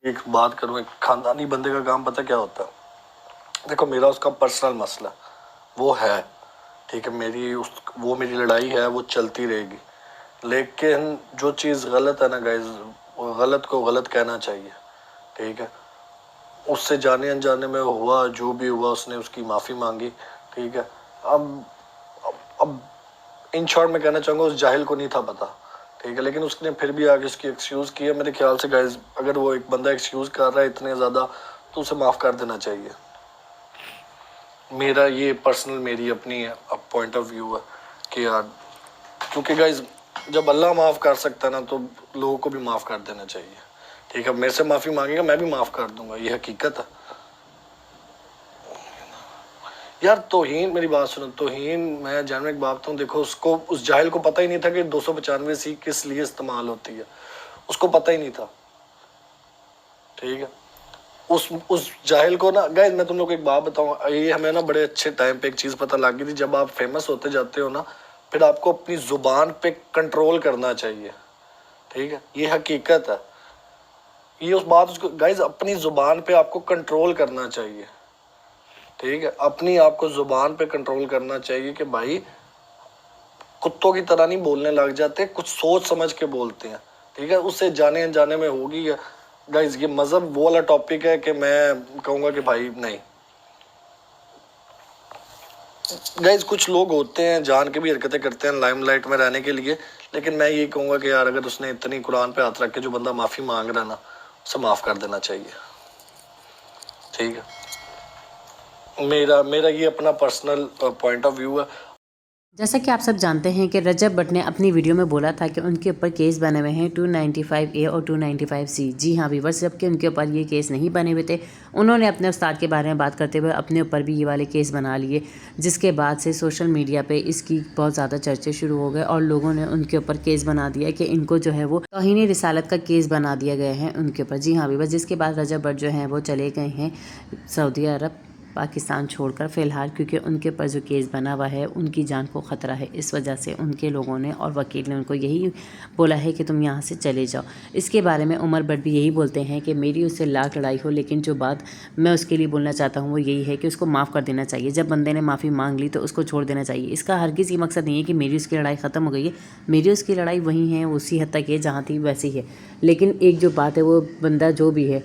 एक बात करूँ, एक खानदानी बंदे का काम पता क्या होता है। देखो मेरा उसका पर्सनल मसला वो है, ठीक है, वो मेरी लड़ाई है, वो चलती रहेगी। लेकिन जो चीज़ गलत है ना गाइज, वो गलत को गलत कहना चाहिए, ठीक है। उससे जाने अनजाने में हुआ जो भी हुआ, उसने उसकी माफ़ी मांगी, ठीक है। अब इन शॉर्ट में कहना चाहूँगा, उस जाहिल को नहीं था पता, ठीक है, लेकिन उसने फिर भी आगे उसकी एक्सक्यूज़ किया। मेरे ख्याल से गाइज अगर वो एक बंदा एक्सक्यूज़ कर रहा है इतने ज़्यादा, तो उसे माफ़ कर देना चाहिए। मेरा ये पर्सनल, मेरी अपनी पॉइंट ऑफ व्यू है कि यार, क्योंकि गाइज जब अल्लाह माफ़ कर सकता है ना, तो लोगों को भी माफ़ कर देना चाहिए, ठीक है। मेरे से माफ़ी मांगेगा, मैं भी माफ़ कर दूंगा, ये हकीकत है यार। तौहीन, मेरी बात सुनो, तौहीन मैं जानने एक बात हूँ। देखो उसको, उस जाहिल को पता ही नहीं था कि 295 किस लिए इस्तेमाल होती है, उसको पता ही नहीं था, ठीक है। उस जाहिल को ना गाइस, मैं तुम लोग को एक बात बताऊँ, ये हमें ना बड़े अच्छे टाइम पे एक चीज़ पता लग गई थी। जब आप फेमस होते जाते हो ना, फिर आपको अपनी ज़ुबान पे कंट्रोल करना चाहिए, ठीक है, ये हकीकत है। ये उस बात, उसको गाइस अपनी ज़ुबान पे आपको कंट्रोल करना चाहिए, ठीक है। अपनी आपको ज़ुबान पे कंट्रोल करना चाहिए कि भाई कुत्तों की तरह नहीं बोलने लग जाते, कुछ सोच समझ के बोलते हैं, ठीक है। उससे जाने अनजाने में होगी गाइस। ये मज़हब वो वाला टॉपिक है कि मैं कहूँगा कि भाई नहीं गाइज, कुछ लोग होते हैं जान के भी हरकतें करते हैं लाइमलाइट में रहने के लिए। लेकिन मैं ये कहूँगा कि यार अगर उसने इतनी कुरान पे हाथ रख के जो बंदा माफ़ी मांग रहा है ना, उसे माफ़ कर देना चाहिए, ठीक है। मेरा मेरा ये अपना पर्सनल पॉइंट ऑफ व्यू है। जैसा कि आप सब जानते हैं कि रजब भट्ट ने अपनी वीडियो में बोला था कि उनके ऊपर केस बने हुए हैं 295A और 295C। जी हाँ व्यूअर्स, जबकि उनके ऊपर ये केस नहीं बने हुए थे, उन्होंने अपने उस्ताद के बारे में बात करते हुए अपने ऊपर भी ये वाले केस बना लिए, जिसके बाद से सोशल मीडिया पे इसकी बहुत ज़्यादा चर्चे शुरू हो गए और लोगों ने उनके ऊपर केस बना दिया कि इनको जो है वो तौहीन रिसालत का केस बना दिया गया है उनके ऊपर। जी हाँ व्यूअर्स, जिसके बाद रजब भट्ट जो हैं वो चले गए हैं सऊदी अरब, पाकिस्तान छोड़कर फ़िलहाल, क्योंकि उनके ऊपर जो केस बना हुआ है उनकी जान को ख़तरा है। इस वजह से उनके लोगों ने और वकील ने उनको यही बोला है कि तुम यहाँ से चले जाओ। इसके बारे में उमर भट्ट भी यही बोलते हैं कि मेरी उससे लाख लड़ाई हो, लेकिन जो बात मैं उसके लिए बोलना चाहता हूँ वो यही है कि उसको माफ़ कर देना चाहिए। जब बंदे ने माफ़ी मांग ली तो उसको छोड़ देना चाहिए। इसका हरगिज़ ये मकसद नहीं है कि मेरी उसकी लड़ाई ख़त्म हो गई है। मेरी उसकी लड़ाई वहीं है, उसी हद तक है जहाँ थी वैसी है। लेकिन एक जो बात है, वो बंदा जो भी है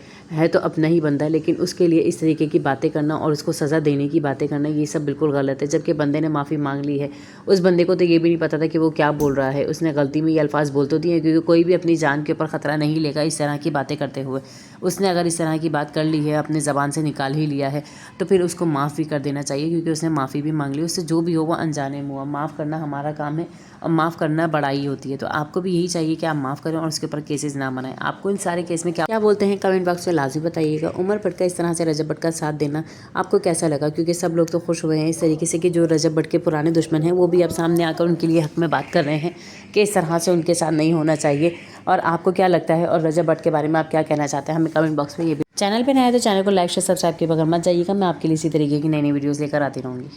तो अपना ही बंदा, लेकिन उसके लिए इस तरीके की बातें करना और उसको सज़ा देने की बातें करना, ये सब बिल्कुल गलत है। जबकि बंदे ने माफ़ी मांग ली है, उस बंदे को तो ये भी नहीं पता था कि वो क्या बोल रहा है। उसने गलती में ये अल्फाज बोल तो दिए, क्योंकि कोई भी अपनी जान के ऊपर ख़तरा नहीं लेगा इस तरह की बातें करते हुए। उसने अगर इस तरह की बात कर ली है, अपने ज़बान से निकाल ही लिया है, तो फिर उसको माफ़ भी कर देना चाहिए, क्योंकि उसने माफ़ी भी मांग ली। उससे जो भी हो वो अनजाने में हुआ। माफ़ करना हमारा काम है और माफ़ करना बड़ाई होती है। तो आपको भी यही चाहिए कि आप माफ़ करें और उसके ऊपर केसेस ना बनाएं। आपको इन सारे केस में क्या बोलते हैं कमेंट बॉक्स में लाजमी बताइएगा। उमर भट्ट का इस तरह से रजब भट्ट का साथ देना आपको कैसा लगा? क्योंकि सब लोग तो खुश हुए हैं इस तरीके से कि जो रजब भट्ट के पुराने दुश्मन हैं वो भी अब सामने आकर उनके लिए हक में बात कर रहे हैं कि इस तरह से उनके साथ नहीं होना चाहिए। और आपको क्या लगता है और रजब भट्ट के बारे में आप क्या कहना चाहते हैं, हमें कमेंट बॉक्स में ये भी। चैनल पर नया है तो चैनल को लाइक शेयर सब्सक्राइब किए बगैर मत जाइएगा। मैं आपके लिए इसी तरीके की नई नई वीडियोज़ लेकर आती रहूँगी।